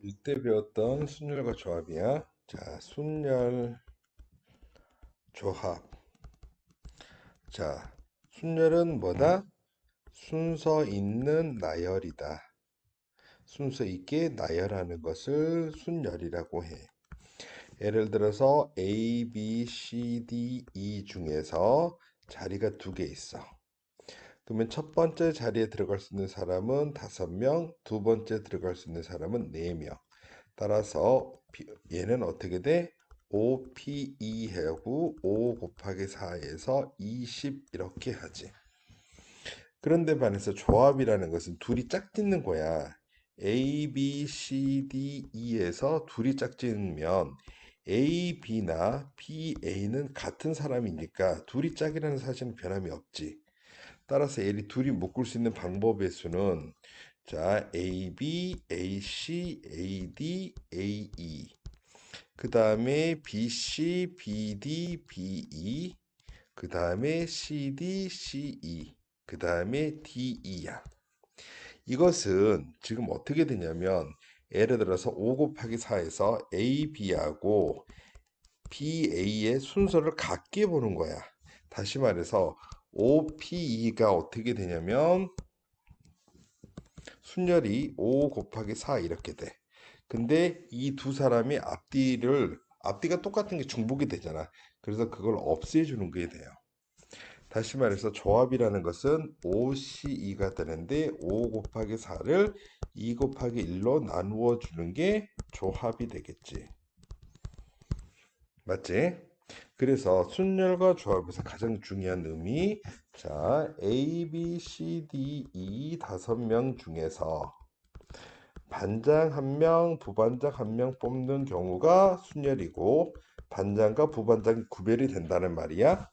이때 배웠던 순열과 조합이야. 자, 순열, 조합. 자, 순열은 뭐다? 순서 있는 나열이다. 순서 있게 나열하는 것을 순열이라고 해. 예를 들어서 A, B, C, D, E 중에서 자리가 두 개 있어. 그러면 첫 번째 자리에 들어갈 수 있는 사람은 5명, 두 번째 들어갈 수 있는 사람은 4명. 따라서 얘는 어떻게 돼? 5P2 하고 5 곱하기 4에서 20 이렇게 하지. 그런데 반해서 조합이라는 것은 둘이 짝짓는 거야. A, B, C, D, E에서 둘이 짝짓으면 A, B나 P, A는 같은 사람이니까 둘이 짝이라는 사실은 변함이 없지. 따라서 얘를 둘이 묶을 수 있는 방법의 수는 자, AB, AC, AD, AE. 그 다음에 BC, BD, BE. 그 다음에 CD, CE. 그 다음에 DE야. 이것은 지금 어떻게 되냐면 예를 들어서 5 곱하기 4에서 AB하고 BA의 순서를 같게 보는 거야. 다시 말해서 OPE가 어떻게 되냐면 순열이 5 곱하기 4 이렇게 돼. 근데 이 두 사람이 앞뒤가 똑같은 게 중복이 되잖아. 그래서 그걸 없애주는 게 돼요. 다시 말해서 조합이라는 것은 OCE가 되는데 5 곱하기 4를 2 곱하기 1로 나누어 주는 게 조합이 되겠지. 맞지? 그래서 순열과 조합에서 가장 중요한 의미, 자, A, B, C, D, E 5명 중에서 반장 1명, 부반장 1명 뽑는 경우가 순열이고 반장과 부반장이 구별이 된다는 말이야.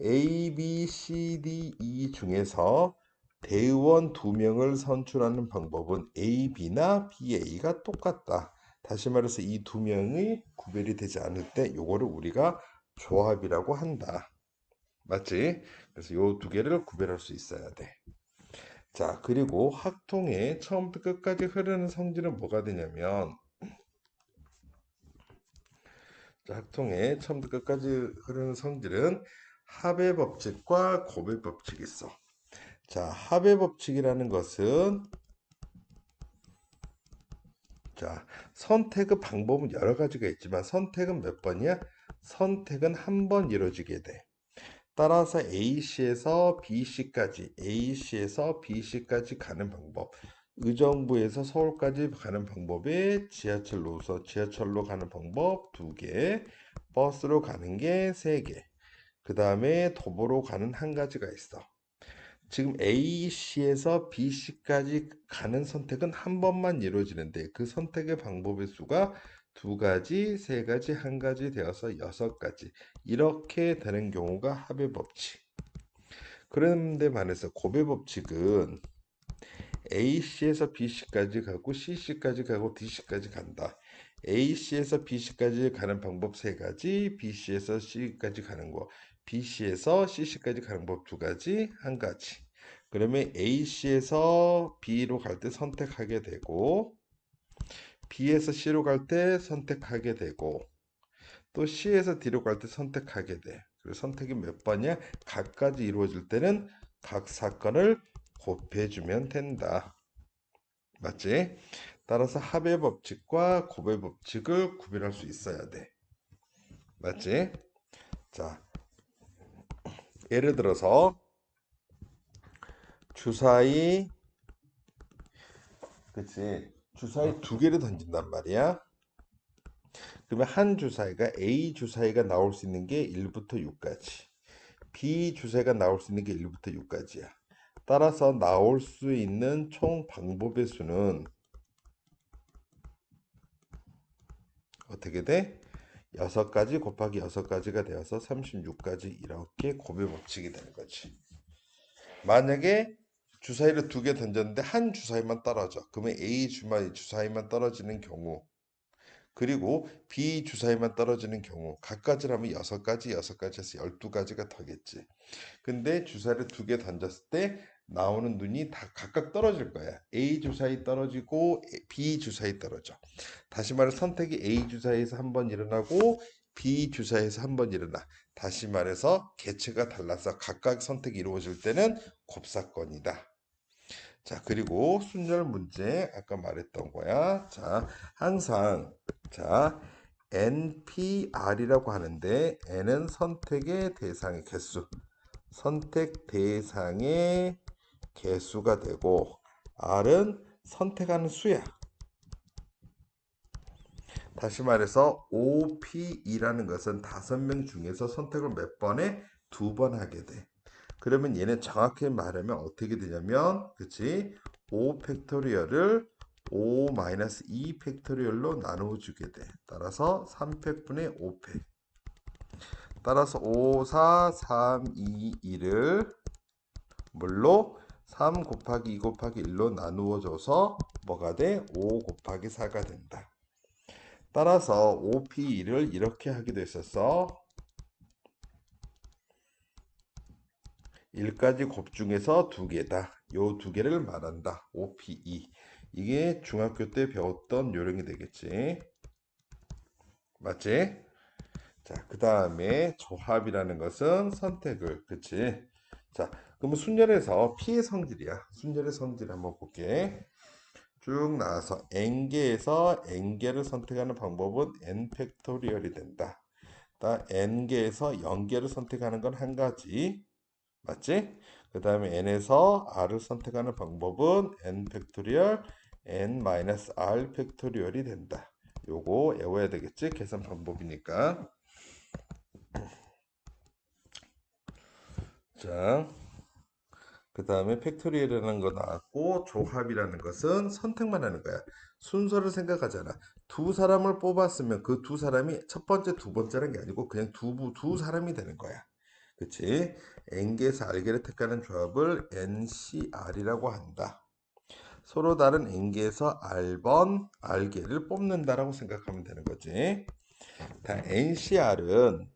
A, B, C, D, E 중에서 대의원 2명을 선출하는 방법은 A, B나 BA가 똑같다. 다시 말해서 이 2명이 구별이 되지 않을 때 요거를 우리가 조합이라고 한다. 맞지? 그래서 요 두 개를 구별할 수 있어야 돼. 자, 그리고 학통의 처음부터 끝까지 흐르는 성질은 뭐가 되냐면, 자, 학통의 처음부터 끝까지 흐르는 성질은 합의 법칙과 곱의 법칙이 있어. 자, 합의 법칙이라는 것은, 자, 선택의 방법은 여러 가지가 있지만 선택은 몇 번이야? 선택은 한 번 이루어지게 돼. 따라서 A씨에서 B씨까지, A씨에서 B씨까지 가는 방법. 의정부에서 서울까지 가는 방법에 지하철 노선, 지하철로 가는 방법 2개, 버스로 가는 게 3개, 그 다음에 도보로 가는 한 가지가 있어. 지금 A씨에서 B씨까지 가는 선택은 한 번만 이루어지는데 그 선택의 방법의 수가 2가지, 3가지, 한 가지 되어서 6가지. 이렇게 되는 경우가 합의 법칙. 그런데 반해서 곱의 법칙은 A씨에서 B씨까지 가고 C씨까지 가고 D씨까지 간다. A씨에서 B씨까지 가는 방법 3가지, B씨에서 C까지 가는 거, B씨에서 C씨까지 가는 법 2가지, 한 가지. 그러면 A씨에서 B로 갈 때 선택하게 되고, B에서 C로 갈 때 선택하게 되고, 또 C에서 D로 갈 때 선택하게 돼. 그리고 선택이 몇 번이야? 각까지 이루어질 때는 각 사건을 곱해주면 된다. 맞지? 따라서 합의 법칙과 곱의 법칙을 구별할 수 있어야 돼. 맞지? 자, 예를 들어서 주사위, 그치? 주사위 2개를 던진단 말이야. 그러면 한 주사위가 A 주사위가 나올 수 있는 게 1부터 6까지. B 주사위가 나올 수 있는 게 1부터 6까지야. 따라서 나올 수 있는 총 방법의 수는 어떻게 돼? 6가지 곱하기 6가지가 되어서 36가지 이렇게 곱의 법칙이 되는 거지. 만약에 주사위를 2개 던졌는데 한 주사위만 떨어져. 그러면 A 주사위만 떨어지는 경우 그리고 B 주사위만 떨어지는 경우 각가지라면 6가지, 6가지 해서 12가지가 더겠지. 근데 주사위를 2개 던졌을 때 나오는 눈이 다 각각 떨어질 거야. A 주사위 떨어지고 B 주사위 떨어져. 다시 말해 선택이 A 주사위에서 한 번 일어나고 B 주사위에서 한 번 일어나. 다시 말해서 개체가 달라서 각각 선택이 이루어질 때는 곱사건이다. 자, 그리고 순열 문제 아까 말했던 거야. 자, 항상 자, NPR이라고 하는데 N은 선택의 대상의 개수, 선택 대상의 개수가 되고 R은 선택하는 수야. 다시 말해서 OPE라는 것은 5명 중에서 선택을 몇 번에 2번 하게 돼. 그러면 얘는 정확히 말하면 어떻게 되냐면, 그치? 5 팩토리얼을 5 마이너스 2 팩토리얼로 나누어 주게 돼. 따라서 3팩분의 5팩. 따라서 5, 4, 3, 2, 1을 물로 3 곱하기 2 곱하기 1로 나누어 줘서 뭐가 돼? 5 곱하기 4가 된다. 따라서 OP1을 이렇게 하기도 했었어. 1까지 곱 중에서 2개다. 요 2개를 말한다. OPE. 이게 중학교 때 배웠던 요령이 되겠지. 맞지? 자, 그 다음에 조합이라는 것은 선택을, 그치? 자, 그러면 순열에서 P의 성질이야. 순열의 성질 한번 볼게. 쭉 나와서 n개에서 n개를 선택하는 방법은 n 팩토리얼이 된다. n개에서 0개를 선택하는 건 한 가지. 맞지? 그 다음에 n에서 r을 선택하는 방법은 n 팩토리얼 n 마이너스 r 팩토리얼이 된다. 요거 외워야 되겠지? 계산 방법이니까. 자, 그 다음에 팩토리얼이라는 거 나왔고 조합이라는 것은 선택만 하는 거야. 순서를 생각하잖아. 두 사람을 뽑았으면 그 두 사람이 첫 번째, 두 번째라는 게 아니고 그냥 두 사람이 되는 거야. 그치? n개에서 r개를 택하는 조합을 NCR이라고 한다. 서로 다른 n개에서 r번 r개를 뽑는다라고 생각하면 되는 거지. 다 NCR은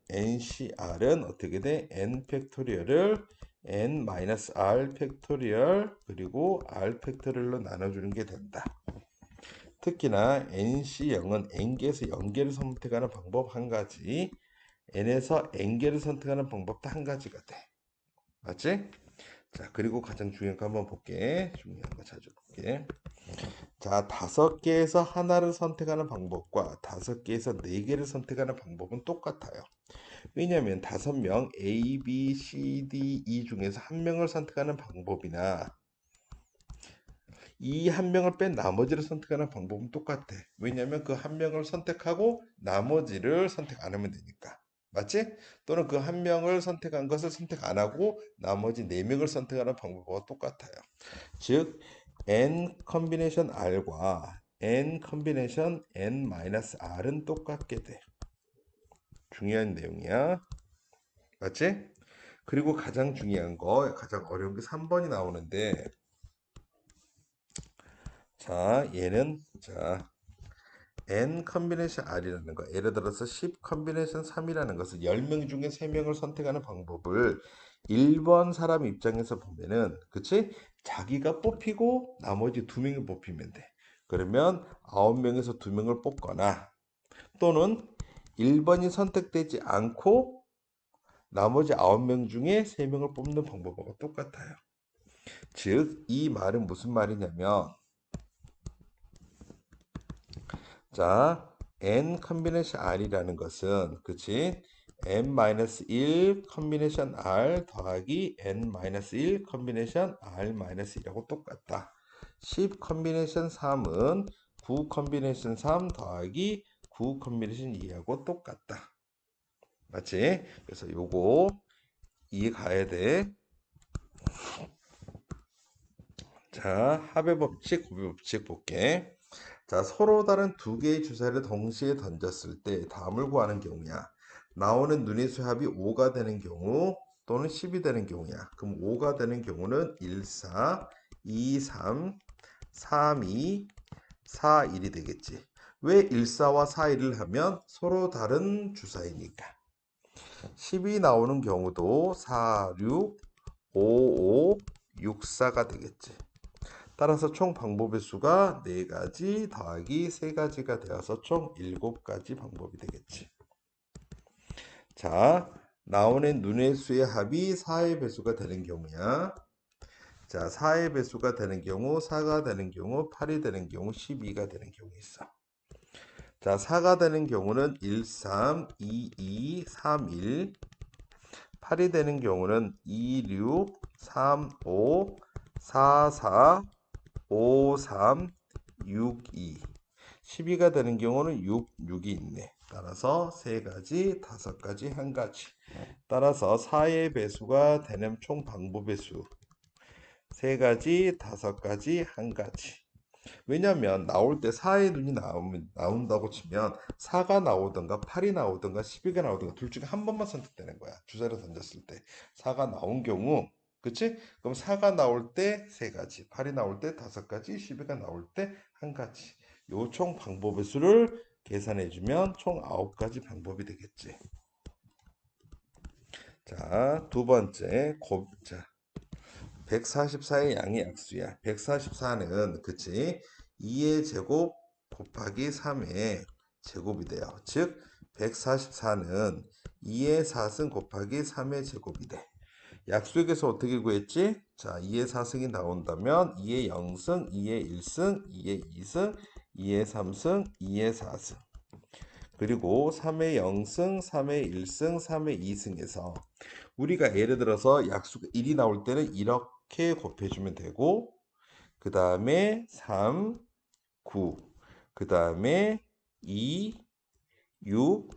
어떻게 돼? n 팩토리얼을 n-r 팩토리얼 그리고 r 팩토리얼로 나눠주는 게 된다. 특히나 NC0은 n개에서 0개를 선택하는 방법 한 가지, n에서 n개를 선택하는 방법도 한 가지가 돼. 맞지? 자, 그리고 가장 중요한 거 한번 볼게. 중요한 거 찾아볼게. 자, 5개에서 하나를 선택하는 방법과 5개에서 4개를 선택하는 방법은 똑같아요. 왜냐하면 5명 A, B, C, D, E 중에서 한 명을 선택하는 방법이나 이 한 명을 뺀 나머지를 선택하는 방법은 똑같아. 왜냐하면 그 한 명을 선택하고 나머지를 선택 안 하면 되니까. 맞지? 또는 그 한 명을 선택한 것을 선택 안 하고 나머지 4명을 선택하는 방법과 똑같아요. 즉 n 컨비네이션 r과 n 컨비네이션 n-r은 똑같게 돼. 중요한 내용이야. 맞지? 그리고 가장 중요한 거, 가장 어려운 게 3번이 나오는데, 자, 얘는, 자, n 컨비네이션 r이라는 거, 예를 들어서 10 컨비네이션 3이라는 것은 10명 중에 3명을 선택하는 방법을 1번 사람 입장에서 보면은, 그치? 자기가 뽑히고 나머지 2명이 뽑히면 돼. 그러면 9명에서 2명을 뽑거나, 또는 1번이 선택되지 않고 나머지 9명 중에 3명을 뽑는 방법하고 똑같아요. 즉, 이 말은 무슨 말이냐면, 자, n 컨비네이션 r이라는 것은, 그치? n-1 컨비네이션 r 더하기 n-1 컨비네이션 r-1이라고 똑같다. 10 컨비네이션 3은 9 컨비네이션 3 더하기 9 컨비네이션 2하고 똑같다. 맞지? 그래서 요거 이해 가야 돼. 자, 합의 법칙, 곱의 법칙 볼게. 자, 서로 다른 2개의 주사위를 동시에 던졌을 때 다음을 구하는 경우야. 나오는 눈의 수합이 5가 되는 경우 또는 10이 되는 경우야. 그럼 5가 되는 경우는 1, 4, 2, 3, 3, 2, 4, 1이 되겠지. 왜 1, 4와 4, 1을 하면 서로 다른 주사위니까. 10이 나오는 경우도 4, 6, 5, 5, 6사가 되겠지. 따라서 총 방법의 수가 4가지 더하기 3가지가 되어서 총 7가지 방법이 되겠지. 자, 나오는 눈의 수의 합이 4의 배수가 되는 경우야. 자, 4의 배수가 되는 경우, 4가 되는 경우, 8이 되는 경우, 12가 되는 경우 있어. 자, 4가 되는 경우는 1, 3, 2, 2, 3, 1. 8이 되는 경우는 2, 6, 3, 5, 4, 4, 5, 3, 6, 2. 12가 되는 경우는 6, 6이 있네. 따라서 3가지, 5가지, 1가지. 따라서 4의 배수가 되는 총 방법의 수. 3가지, 5가지, 1가지. 왜냐면 나올 때 4의 눈이 나온다고 치면 4가 나오든가 8이 나오든가 12가 나오든가 둘 중에 한 번만 선택되는 거야. 주사를 던졌을 때 4가 나온 경우, 그치? 그럼 4가 나올 때 3가지, 8이 나올 때 5가지, 12가 나올 때 1가지. 요 총 방법의 수를 계산해 주면 총 9가지 방법이 되겠지. 자, 두 번째 자, 144의 양의 약수야. 144는 그치? 2의 제곱 곱하기 3의 제곱이 돼요. 즉 144는 2의 4승 곱하기 3의 제곱이 돼. 약수에게서 어떻게 구했지? 자, 2의 4승이 나온다면 2의 0승, 2의 1승, 2의 2승, 2의 3승, 2의 4승. 그리고 3의 0승, 3의 1승, 3의 2승에서 우리가 예를 들어서 약수가 1이 나올 때는 이렇게 곱해주면 되고, 그 다음에 3, 9, 그 다음에 2, 6,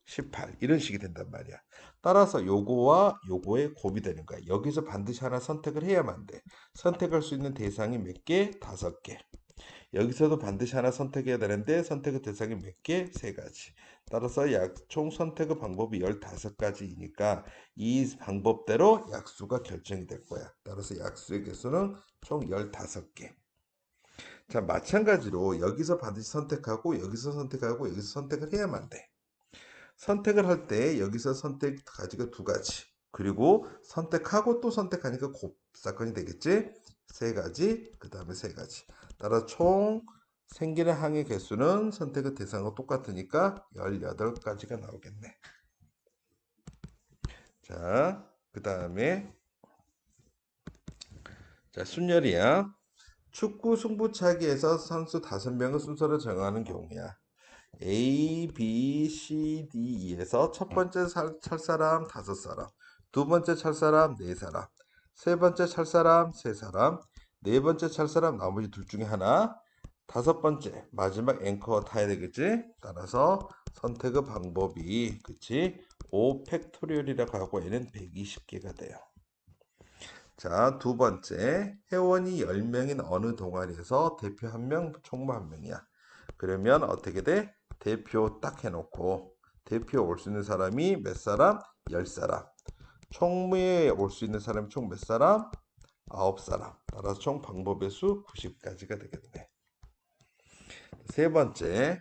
18 이런 식이 된단 말이야. 따라서 요거와 요거의 곱이 되는 거야. 여기서 반드시 하나 선택을 해야만 돼. 선택할 수 있는 대상이 몇 개? 5개. 여기서도 반드시 하나 선택해야 되는데 선택의 대상이 몇 개? 3가지. 따라서 총 선택의 방법이 15가지이니까 이 방법대로 약수가 결정이 될 거야. 따라서 약수의 개수는 총 15개. 자, 마찬가지로 여기서 반드시 선택하고 여기서 선택하고 여기서 선택을 해야만 돼. 선택을 할 때 여기서 선택 가지가 2가지. 그리고 선택하고 또 선택하니까 곱사건이 되겠지? 3가지, 그 다음에 3가지. 따라 총 생기는 항의 개수는 선택의 대상과 똑같으니까 18가지가 나오겠네. 자, 그 다음에 자, 순열이야. 축구 승부차기에서 선수 5명의 순서를 정하는 경우야. A, B, C, D, E에서 첫 번째 찰 사람 5사람, 두 번째 찰 사람 4사람, 세 번째 찰 사람 3사람, 네 번째 찰 사람 나머지 둘 중에 하나, 다섯 번째 마지막 앵커 타야 되겠지? 따라서 선택의 방법이 그치? 5 팩토리얼이라고 하고 얘는 120개가 돼요. 자, 두 번째 회원이 10명인 어느 동아리에서 대표 1명, 총무 1명이야. 그러면 어떻게 돼? 대표 딱 해놓고 대표 올 수 있는 사람이 몇 사람? 10사람. 총무에 올 수 있는 사람이 총 몇 사람? 9사람. 따라서 총 방법의 수 90가지가 되겠네. 세 번째,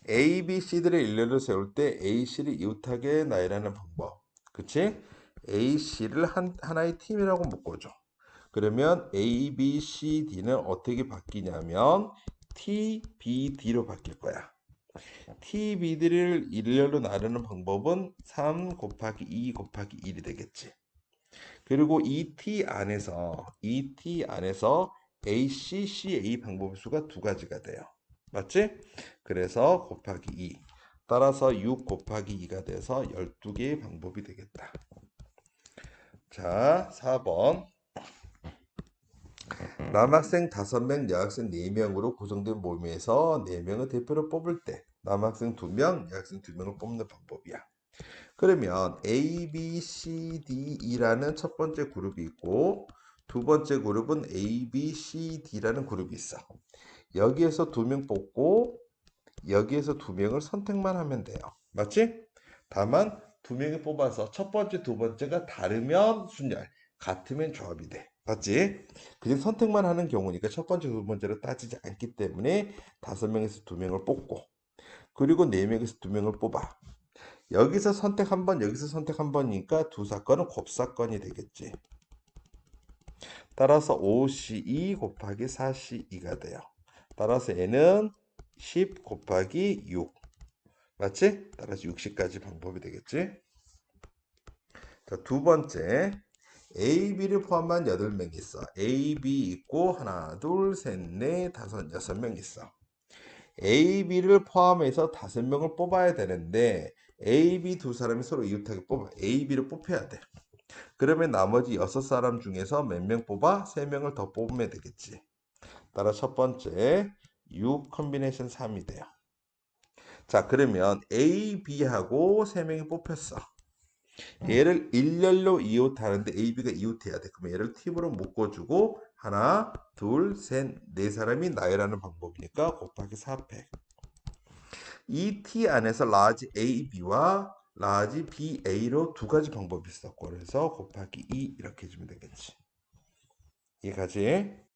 A, B, C들의 일렬을 세울 때 A, C를 이웃하게 나열하는 방법. 그치? A, C를 하나의 팀이라고 묶어줘. 그러면 A, B, C, D는 어떻게 바뀌냐면 T, B, D로 바뀔 거야. T, B들을 일렬로 나누는 방법은 3 곱하기 2 곱하기 1이 되겠지. 그리고 이 T 안에서 A, C, C, A 방법의 수가 2가지가 돼요. 맞지? 그래서 곱하기 2. 따라서 6 곱하기 2가 돼서 12개의 방법이 되겠다. 자, 4번. 남학생 5명, 여학생 4명으로 구성된 모임에서 4명의 대표를 뽑을 때 남학생 2명, 여학생 2명을 뽑는 방법이야. 그러면 A, B, C, D, E라는 첫 번째 그룹이 있고 두 번째 그룹은 A, B, C, D라는 그룹이 있어. 여기에서 2명 뽑고 여기에서 2명을 선택만 하면 돼요. 맞지? 다만 2명이 뽑아서 첫 번째, 두 번째가 다르면 순열, 같으면 조합이 돼. 맞지? 그냥 선택만 하는 경우니까 첫 번째, 두 번째를 따지지 않기 때문에 5명에서 2명을 뽑고 그리고 4명에서 2명을 뽑아. 여기서 선택 한 번, 여기서 선택 한 번이니까 두 사건은 곱사건이 되겠지. 따라서 5C2 곱하기 4C2가 돼요. 따라서 얘는 10 곱하기 6. 맞지? 따라서 60까지 방법이 되겠지? 자, 두 번째. A, B를 포함한 8명 있어. A, B 있고 하나, 둘, 셋, 넷, 다섯, 6명 있어. A, B를 포함해서 5명을 뽑아야 되는데 A, B 두 사람이 서로 이웃하게 뽑아. A, B를 뽑혀야 돼. 그러면 나머지 6사람 중에서 몇 명 뽑아? 3명을 더 뽑으면 되겠지. 따라 첫 번째 6 컨비네이션 3이 돼요. 자, 그러면 A, B하고 3명이 뽑혔어. 얘를 일렬로 이웃하는데 A, B가 이웃해야 돼. 그러면 얘를 팁으로 묶어주고 하나, 둘, 셋, 네 사람이 나열하는 방법이니까 곱하기 4팩. 이 T 안에서 라지 A, B와 라지 B, A로 두 가지 방법이 있었고 그래서 곱하기 2 이렇게 해주면 되겠지. 이해가지?